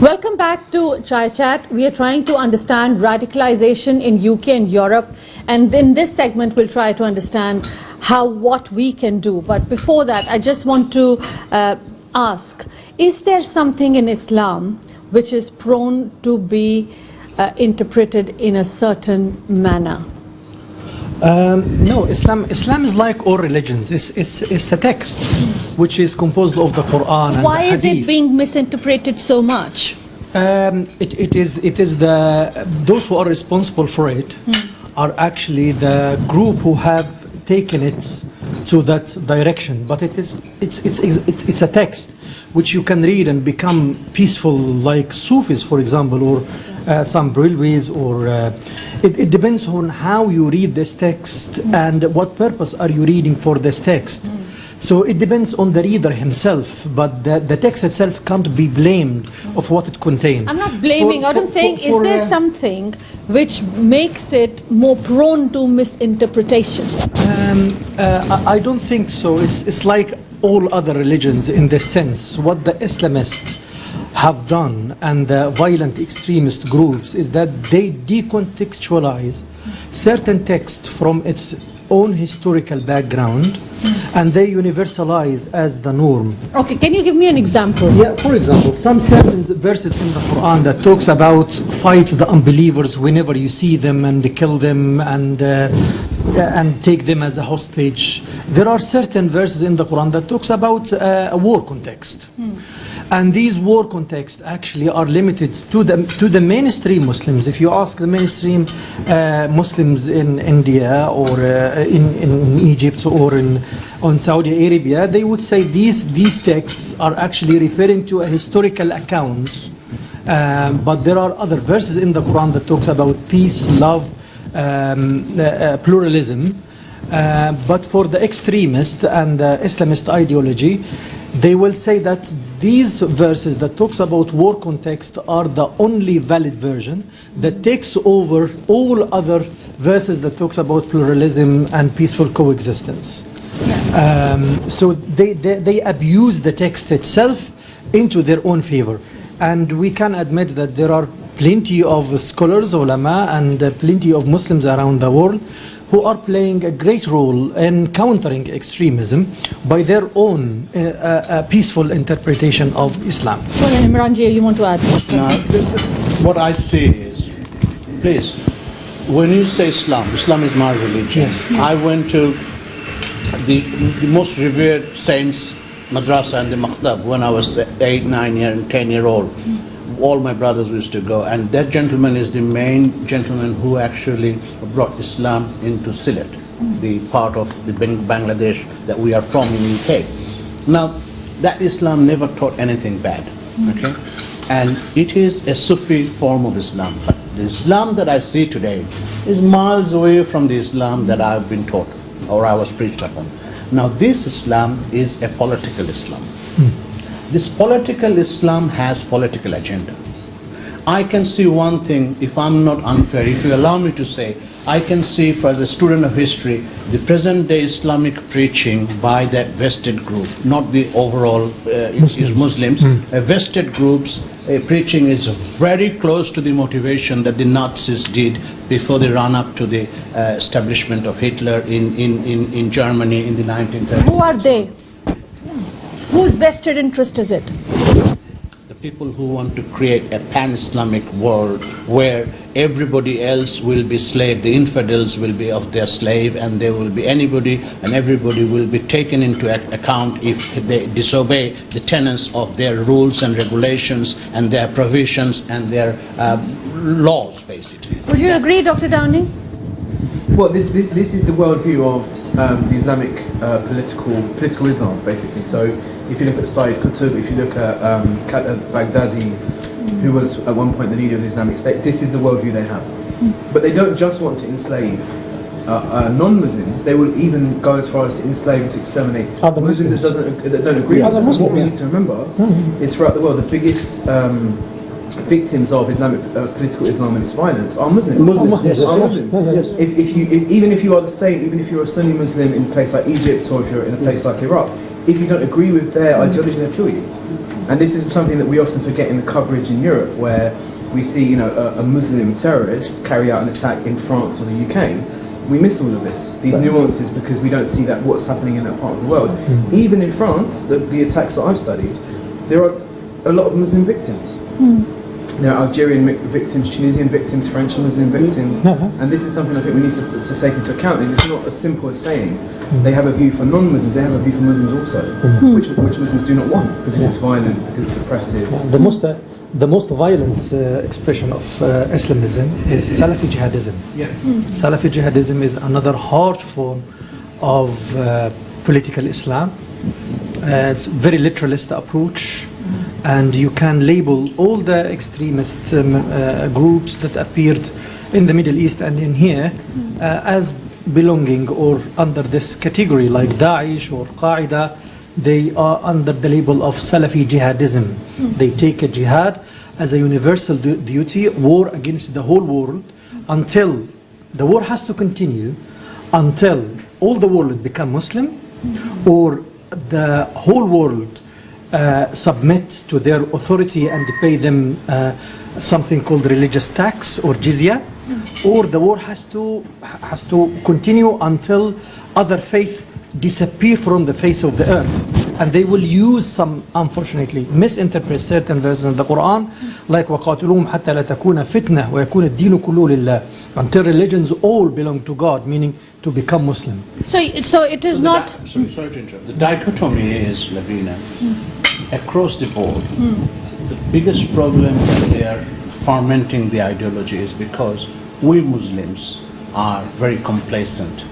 Welcome back to Chai Chat. We are trying to understand radicalization in UK and Europe, and in this segment we'll try to understand what we can do. But before that, I just want to ask, is there something in Islam which is prone to be interpreted in a certain manner? No, Islam is like all religions. It's a text which is composed of the Quran and Why the is Hadith. it being misinterpreted so much? It is those who are responsible for it are actually the group who have taken it to that direction. But it's a text which you can read and become peaceful, like Sufis, for example, or some Brelvis, or it depends on how you read this text and what purpose are you reading for this text. So it depends on the reader himself, but the text itself can't be blamed of what it contains. I'm not blaming. What I'm saying is there something which makes it more prone to misinterpretation? I don't think so. It's like all other religions in this sense. What the Islamists have done and the violent extremist groups is that they decontextualize certain text from its own historical background and they universalize as the norm. Okay, can you give me an example? Yeah, for example, some certain verses in the Quran that talks about fight the unbelievers whenever you see them and kill them and take them as a hostage. There are certain verses in the Quran that talks about a war context. And these war contexts actually are limited to the mainstream Muslims. If you ask the mainstream Muslims in India or in Egypt or on Saudi Arabia, they would say these texts are actually referring to a historical accounts. But there are other verses in the Quran that talks about peace, love, pluralism. But for the extremist and Islamist ideology, they will say that these verses that talks about war context are the only valid version that takes over all other verses that talks about pluralism and peaceful coexistence. So they abuse the text itself into their own favor. And we can admit that there are plenty of scholars, ulama, and plenty of Muslims around the world who are playing a great role in countering extremism by their own peaceful interpretation of Islam. Imranji, you want to add? Now, what I see is, please, when you say Islam is my religion. Yes. I went to the most revered saints madrasa and the maktab when I was 8, 9 and 10-year-old. All my brothers used to go, and that gentleman is the main gentleman who actually brought Islam into Sylhet, the part of the Bangladesh that we are from in UK. Now, that Islam never taught anything bad, okay? And it is a Sufi form of Islam. But the Islam that I see today is miles away from the Islam that I've been taught or I was preached upon. Now, this Islam is a political Islam. This political Islam has political agenda. I can see one thing, if I'm not unfair, if you allow me to say, I can see, as a student of history, the present-day Islamic preaching by that vested group, not the overall Muslims. Vested groups preaching is very close to the motivation that the Nazis did before they ran up to the establishment of Hitler in Germany in the 1930s. Who are they? Whose vested interest is it? The people who want to create a pan-Islamic world where everybody else will be slave, the infidels will be of their slave, and there will be anybody and everybody will be taken into account if they disobey the tenets of their rules and regulations and their provisions and their laws, basically. Would you agree, Dr. Downing? Well, this is the worldview of the Islamic political Islam, basically. So if you look at Sayyid Qutb, if you look at Baghdadi, who was at one point the leader of the Islamic State, this is the worldview they have. But they don't just want to enslave non-Muslims, they will even go as far as to enslave and to exterminate Muslims that don't agree with them. What we need to remember is throughout the world, the biggest victims of Islamic political Islam and its violence are Muslims. Even if you are the same, even if you're a Sunni Muslim in a place like Egypt or if you're in a place like Iraq, if you don't agree with their ideology, they'll kill you. And this is something that we often forget in the coverage in Europe, where we see, you know, a Muslim terrorist carry out an attack in France or the UK. We miss all of this, these nuances, because we don't see that what's happening in that part of the world. Even in France, the attacks that I've studied, there are a lot of Muslim victims. There are Algerian victims, Tunisian victims, French Muslim victims, and this is something I think we need to take into account. Is it's not as simple as saying they have a view for non-Muslims, they have a view for Muslims also, which Muslims do not want, because it's violent, because it's oppressive. The most violent expression of Islamism is Salafi Jihadism. Salafi Jihadism is another harsh form of political Islam. It's a very literalist approach, and you can label all the extremist groups that appeared in the Middle East and in here as belonging or under this category, like Daesh or Qaeda. They are under the label of Salafi Jihadism. They take a jihad as a universal duty, war against the whole world, until the war has to continue, until all the world become Muslim, or the whole world submit to their authority and pay them something called religious tax or jizya, or the war has to continue until other faith disappear from the face of the earth. And they will use some, unfortunately, misinterpret certain verses in the Quran, like وَقَاتِلُوهُمْ حَتَّى لَا تَكُونَ فِتْنَةً وَيَكُونَ الدِّينُ كُلُّهُ لِلَّهِ, until religions all belong to God, meaning to become Muslim. So it is not... Sorry to interrupt. The dichotomy is, Lavina, across the board, the biggest problem that they are fermenting the ideology is because we Muslims are very complacent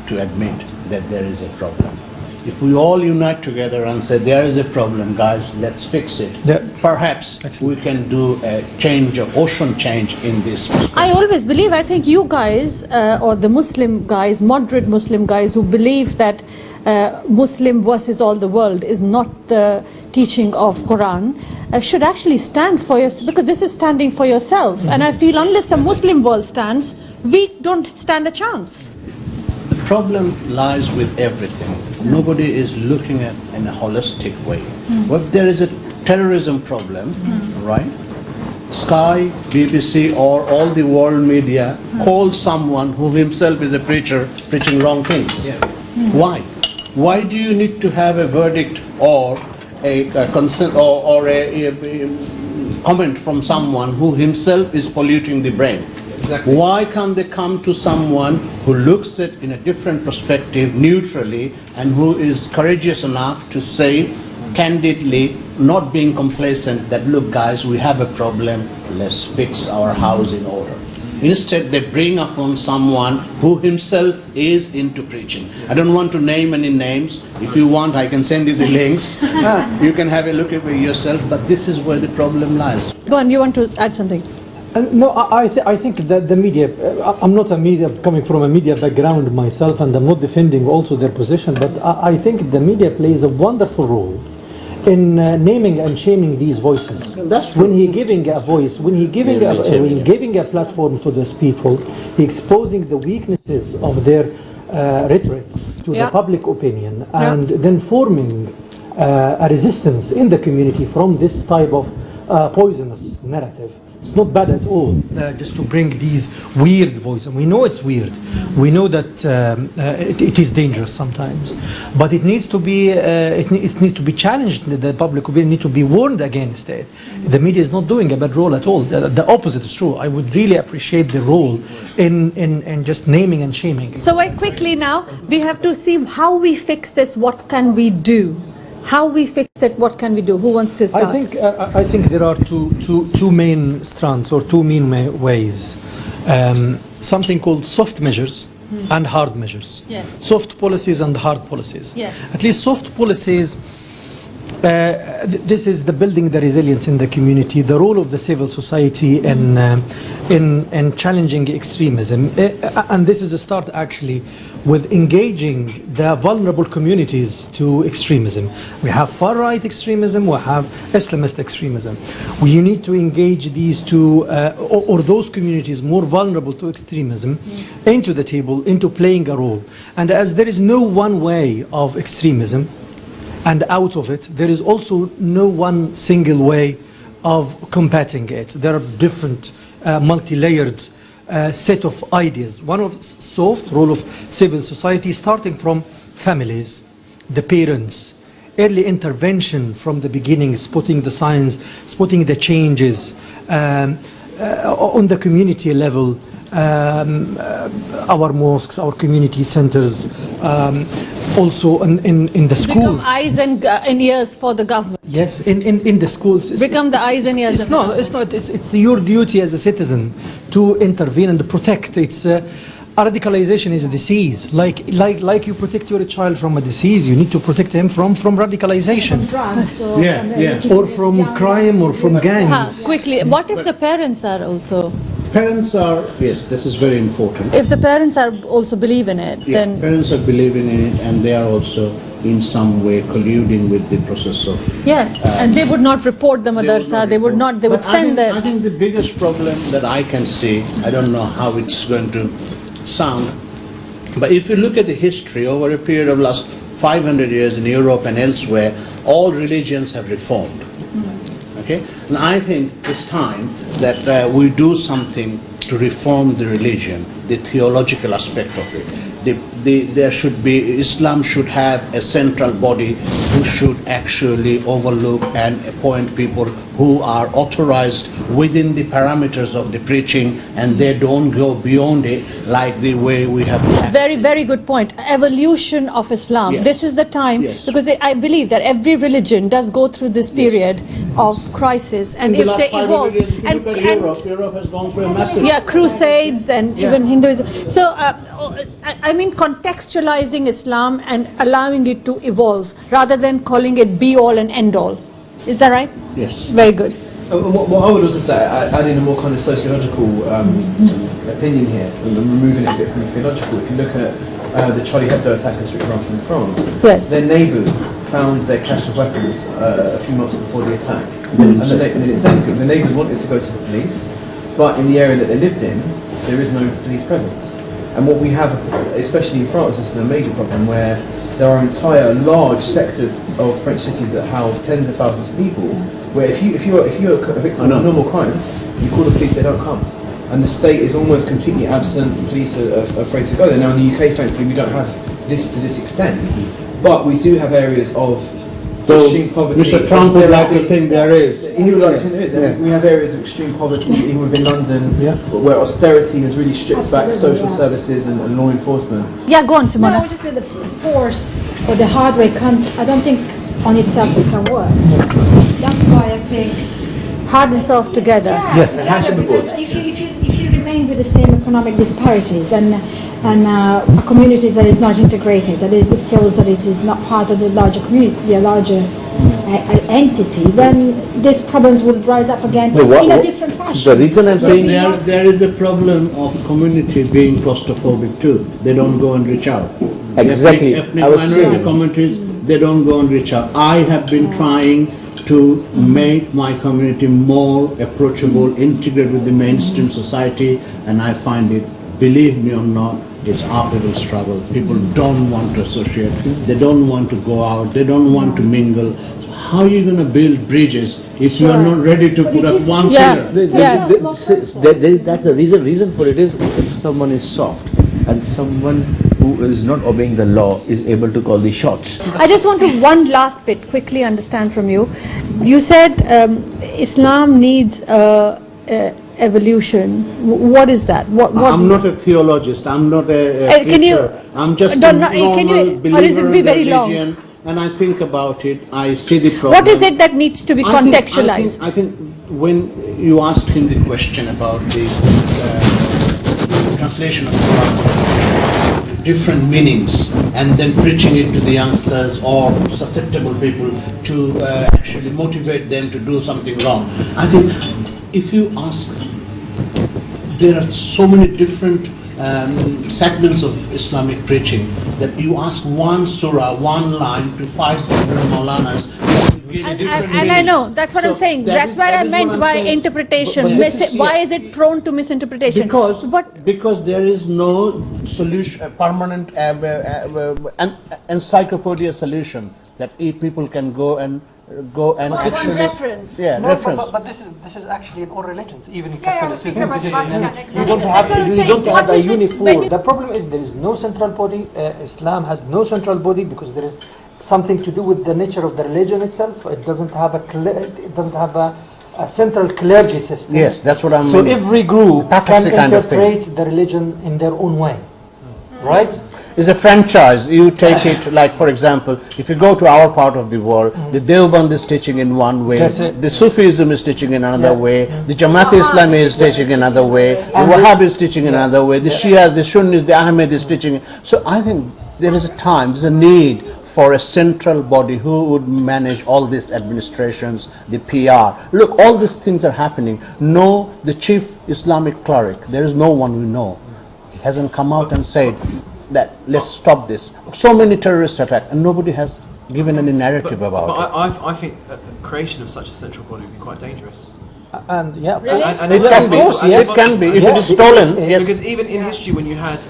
to admit that there is a problem. If we all unite together and say there is a problem, guys, let's fix it, perhaps we can do a change, an ocean change in this perspective. I always believe, I think you guys, or the Muslim guys, moderate Muslim guys who believe that Muslim versus all the world is not the teaching of Quran, should actually stand for yourself, because this is standing for yourself. And I feel unless the Muslim world stands, we don't stand a chance. The problem lies with everything. Nobody is looking at it in a holistic way. Well, if there is a terrorism problem, right? Sky, BBC, or all the world media call someone who himself is a preacher preaching wrong things. Why? Why do you need to have a verdict or a consent or a comment from someone who himself is polluting the brain? Exactly. Why can't they come to someone who looks at it in a different perspective, neutrally, and who is courageous enough to say candidly, not being complacent, that look guys, we have a problem, let's fix our house in order. Instead, they bring upon someone who himself is into preaching. I don't want to name any names. If you want, I can send you the links. You can have a look at it yourself, but this is where the problem lies. Go on, you want to add something? No, I think that the media, I'm not coming from a media background myself, and I'm not defending also their position, but I think the media plays a wonderful role in naming and shaming these voices. That's true. When he giving a voice, when he giving a platform to these people, he exposing the weaknesses of their rhetorics to the public opinion, and then forming a resistance in the community from this type of poisonous narrative. It's not bad at all, just to bring these weird voices. And we know it's weird. We know that it is dangerous sometimes, but it needs to be it needs to be challenged. The public opinion needs to be warned against it. The media is not doing a bad role at all. The opposite is true. I would really appreciate the role in just naming and shaming. So very quickly now, we have to see how we fix this. What can we do? How we fix it, what can we do? Who wants to start? I think there are two main strands or two main ways. Something called soft measures and hard measures. Yes. Soft policies and hard policies. Yes. At least soft policies, this is the building the resilience in the community, the role of the civil society in challenging extremism. And this is a start actually with engaging the vulnerable communities to extremism. We have far-right extremism, we have Islamist extremism. We need to engage these two, or those communities more vulnerable to extremism, into the table, into playing a role. And as there is no one way of extremism, and out of it, there is also no one single way of combating it. There are different multi-layered set of ideas. One of soft role of civil society, starting from families, the parents, early intervention from the beginning, spotting the signs, spotting the changes on the community level, our mosques, our community centers, also in the schools. Become eyes and ears for the government. Yes, in the schools. Become the eyes and ears. It's your duty as a citizen to intervene and to protect. Radicalization is a disease. Like you protect your child from a disease, you need to protect him from radicalization. From drugs Or from crime or from gangs. Quickly, what if the parents are also? Parents are, yes, this is very important. If the parents are also believe in it, Yeah, then parents are believing in it, and they are also in some way colluding with the process of... yes, and they would not report the madrasa, they would send I them. think the biggest problem that I can see, I don't know how it's going to sound, but if you look at the history over a period of last 500 years in Europe and elsewhere, all religions have reformed. Okay? And I think it's time that we do something to reform the religion, the theological aspect of it. There should be, Islam should have a central body who should actually overlook and appoint people who are authorized within the parameters of the preaching, and they don't go beyond it like the way we have practiced. Very, very good point. Evolution of Islam. Yes. This is the time, Yes. because I believe that every religion does go through this period of crisis, and In if the they last 500 evolve, years, if you look at Europe has gone through a massive... yeah, crusades and even Hinduism. So, I mean, contextualizing Islam and allowing it to evolve rather than calling it be all and end all. Is that right? Yes. Very good. What I would also say, adding a more kind of sociological opinion here, and removing it a bit from the theological, if you look at the Charlie Hebdo attackers, for example, in France, Yes. their neighbours found their cache of weapons a few months before the attack. And they didn't say anything. The neighbours wanted to go to the police, but in the area that they lived in, there is no police presence. And what we have, especially in France, this is a major problem where there are entire large sectors of French cities that house tens of thousands of people, where if you're a victim of a normal crime, you call the police, they don't come. And the state is almost completely absent, the police are afraid to go there. Now in the UK, thankfully, we don't have this to this extent, but we do have areas of extreme poverty. Mr. Trump would like to think there is. He would like to think there is. Yeah. We have areas of extreme poverty, even within London, where austerity has really stripped back social services and law enforcement. Yeah, go on, No, I Simona. would just say the force or the hardware I don't think on itself it can work. That's why I think Hard and soft together. Yes. together, because if you remain with the same economic disparities and a community that is not integrated, that is, it feels that it is not part of the larger community, the larger entity, then these problems would rise up again in a different fashion. The reason I'm saying There is a problem of community being claustrophobic too. They don't go and reach out. Exactly. Ethnic I was minority saying. communities, they don't go and reach out. I have been trying to make my community more approachable, integrated with the mainstream society, and I find it, believe me or not, it's uphill struggle. People don't want to associate, they don't want to go out, they don't want to mingle. So how are you going to build bridges if you are not ready to put up one pillar? That's the reason for it is if someone is soft and someone who is not obeying the law is able to call the shots. I just want to one last bit quickly understand from you. You said Islam needs evolution. What is that? What? I'm not a theologist, I'm not a Can you- teacher. I'm just a don't- normal can you- believer or is it be in the very long? religion, and I think about it, I see the problem. What is it that needs to be contextualized? I think when you asked him the question about the translation of Quran, different meanings, and then preaching it to the youngsters or susceptible people to actually motivate them to do something wrong. I think if you ask, there are so many different segments of Islamic preaching that you ask one surah, one line to 500 Maulanas. And I know, that's what I'm saying. That's what I meant by interpretation. Why is it prone to misinterpretation? Because there is no solution, permanent encyclopedia solution. that people can go and actually, reference. yeah, No, reference. but this is actually in all religions, even in Yeah, Catholicism. yeah, This is Vatican, in, exactly. you don't That's what I'm have saying. a What is it uniform. when you- The problem is there is no central body. Islam has no central body because there is something to do with the nature of the religion itself. It doesn't have a central clergy system. Yes, that's what I mean. So every group can Papacy kind of thing. interpret the religion in their own way, right? It's a franchise. You take it like, for example, if you go to our part of the world, the Deoband is teaching in one way, That's it. the Sufism is teaching in another Yeah. way, the Jamaat Islami is teaching another way, the And the- Wahhabi is teaching Yeah. another way, the Shias, the Sunnis, the Ahmed is teaching. So I think there is a time, there's a need for a central body who would manage all these administrations, the PR. Look, all these things are happening. No, the chief Islamic cleric, there is no one we know. He hasn't come out and said that let's stop this. So many terrorist attacks and nobody has given any narrative about it. I think that the creation of such a central body would be quite dangerous. And yeah, Really? And It can be, course, yes. it can be, if Yeah. it is stolen, yes. Because even in history, when you had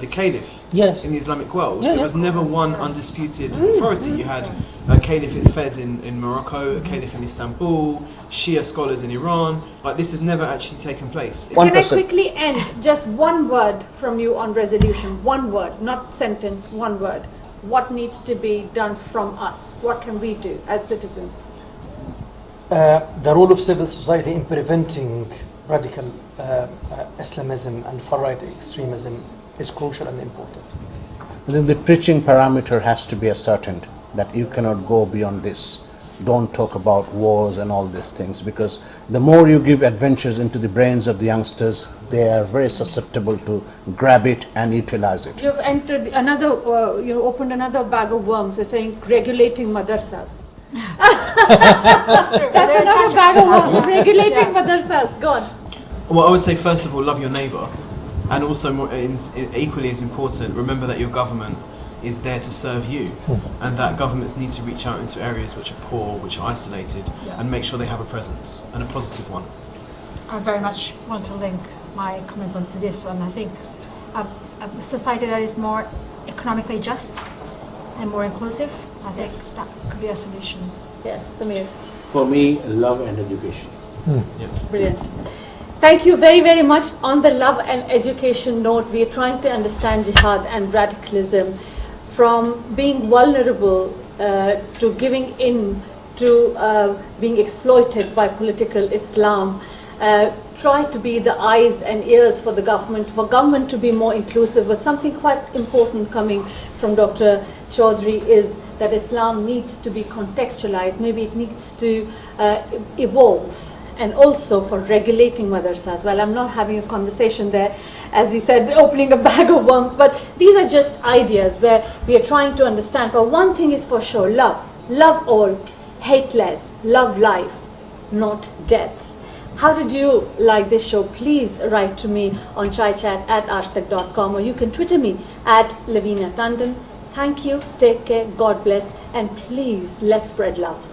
the caliph Yes. in the Islamic world, Yeah, there yeah. was never one undisputed authority. You had a caliph in Fez in Morocco, a caliph in Istanbul, Shia scholars in Iran. Like, this has never actually taken place. One Can I person. quickly end just one word from you on resolution? One word, not sentence, one word. What needs to be done from us? What can we do as citizens? The role of civil society in preventing radical Islamism and far-right extremism is crucial and important. Then the preaching parameter has to be ascertained, that you cannot go beyond this. Don't talk about wars and all these things, because the more you give adventures into the brains of the youngsters, they are very susceptible to grab it and utilize it. You've entered another, you opened another bag of worms. You're saying regulating madrasas. That's true. That's another bag of worms. Regulating madrasas. Go on. Well, I would say, first of all, love your neighbour. And also, equally as important, remember that your government is there to serve you, and that governments need to reach out into areas which are poor, which are isolated, and make sure they have a presence, and a positive one. I very much want to link my comments onto this one. I think a society that is more economically just and more inclusive, I think that could be a solution. Yes, Samir. For me, love and education. Brilliant. Thank you very, very much. On the love and education note, we are trying to understand jihad and radicalism from being vulnerable to giving in to being exploited by political Islam. Try to be the eyes and ears for the government, for government to be more inclusive. But something quite important coming from Dr. Chaudhry is that Islam needs to be contextualized. Maybe it needs to evolve. And also for regulating madrasas. Well, I'm not having a conversation there, as we said, opening a bag of worms, but these are just ideas where we are trying to understand. But one thing is for sure, love. Love all, hate less, love life, not death. How did you like this show? Please write to me on chaichat@aajtak.com, or you can Twitter me @Lavina Tandon. Thank you, take care, God bless, and please let's spread love.